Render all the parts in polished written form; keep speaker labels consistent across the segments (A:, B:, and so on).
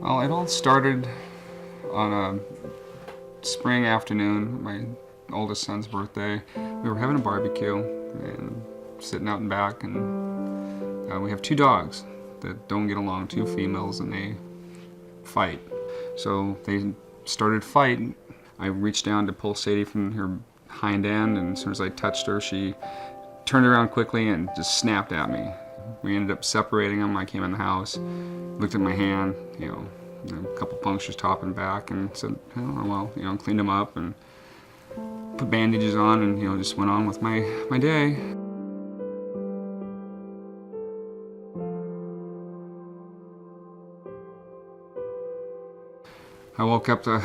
A: Well, it all started on a spring afternoon, my oldest son's birthday. We were having a barbecue and sitting out in back, and we have two dogs that don't get along, two females, and they fight. So they started fighting. I reached down to pull Sadie from her hind end, and as soon as I touched her, she turned around quickly and just snapped at me. We ended up separating them. I came in the house, looked at my hand, a couple punctures top and back, and said, oh, well, cleaned them up and put bandages on, and just went on with my day. I woke up the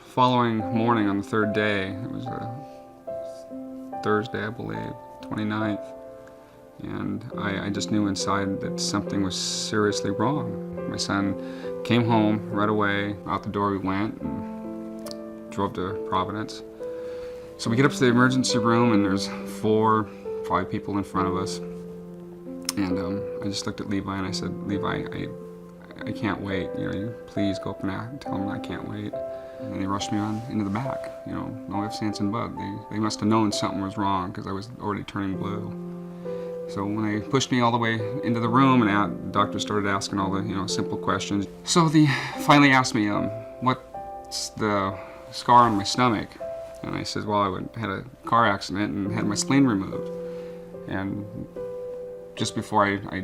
A: following morning on the third day. It was a Thursday, I believe, 29th. And I just knew inside that something was seriously wrong. My son came home right away. Out the door we went and drove to Providence. So we get up to the emergency room, and there's 4, 5 people in front of us. And I just looked at Levi and I said, Levi, I can't wait. You please go up and tell him I can't wait. And they rushed me on into the back. No ifs, ands, and buts. They must have known something was wrong because I was already turning blue. So when they pushed me all the way into the room, and the doctor started asking all the simple questions. So they finally asked me, what's the scar on my stomach? And I said, well, I had a car accident and had my spleen removed. And just before I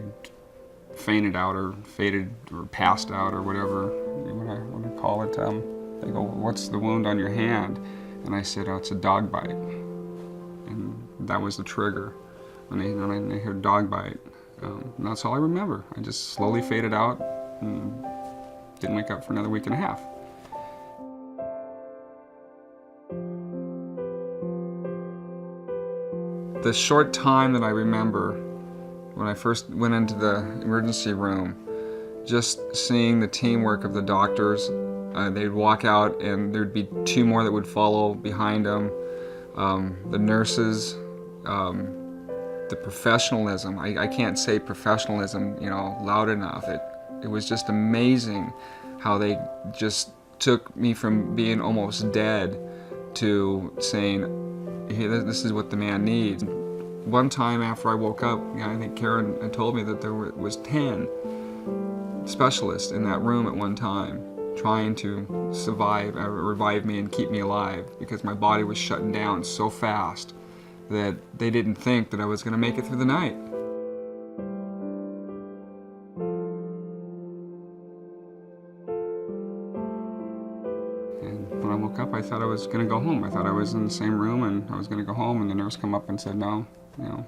A: fainted out or faded or passed out or whatever, what do you call it? They go, what's the wound on your hand? And I said, oh, it's a dog bite. And that was the trigger. When I heard dog bite, and that's all I remember. I just slowly faded out and didn't wake up for another week and a half. The short time that I remember when I first went into the emergency room, just seeing the teamwork of the doctors, they'd walk out and there'd be 2 more that would follow behind them. The nurses, the professionalism, I can't say professionalism, loud enough. It was just amazing how they just took me from being almost dead to saying, hey, this is what the man needs. One time after I woke up, I think Karen had told me that there was 10 specialists in that room at one time trying to revive me and keep me alive because my body was shutting down so fast that they didn't think that I was going to make it through the night. And when I woke up, I thought I was going to go home. I thought I was in the same room and I was going to go home, and the nurse come up and said, no, you're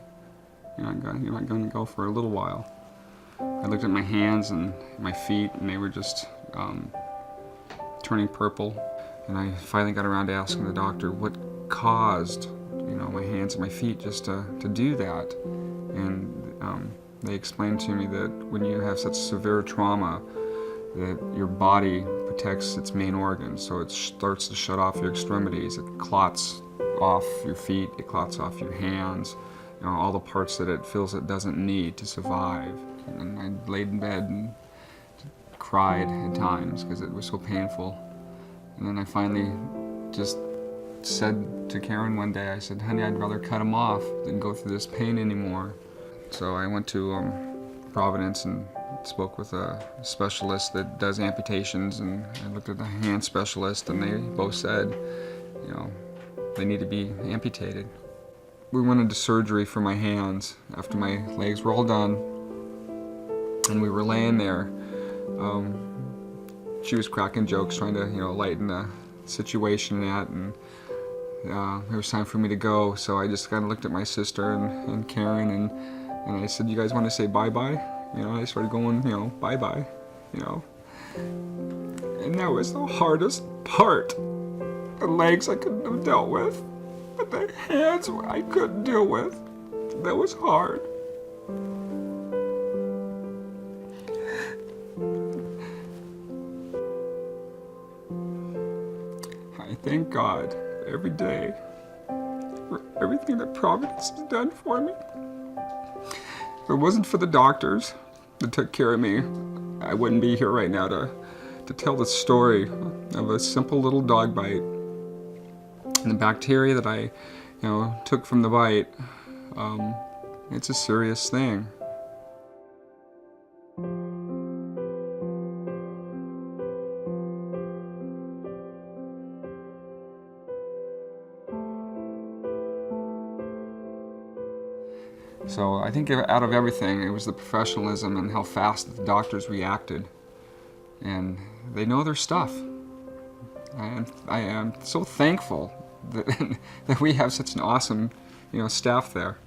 A: not going to go for a little while. I looked at my hands and my feet, and they were just turning purple. And I finally got around to asking the doctor what caused my hands and my feet just to do that. And they explained to me that when you have such severe trauma, that your body protects its main organs, so it starts to shut off your extremities. It clots off your feet, it clots off your hands, all the parts that it feels it doesn't need to survive. And I laid in bed and cried at times because it was so painful. And then I finally just said to Karen one day, I said, honey, I'd rather cut them off than go through this pain anymore. So I went to Providence and spoke with a specialist that does amputations, and I looked at the hand specialist, and they both said, they need to be amputated. We went into surgery for my hands after my legs were all done, and we were laying there. She was cracking jokes, trying to, lighten the situation and that, and it was time for me to go, so I just kind of looked at my sister and Karen, and I said, you guys want to say bye-bye? I started going, bye-bye, And that was the hardest part. The legs I couldn't have dealt with, but the hands I couldn't deal with. That was hard. I thank God every day for everything that Providence has done for me. If it wasn't for the doctors that took care of me, I wouldn't be here right now to tell the story of a simple little dog bite. And the bacteria that I took from the bite, it's a serious thing. So I think out of everything, it was the professionalism and how fast the doctors reacted. And they know their stuff. And I am so thankful that, that we have such an awesome, staff there.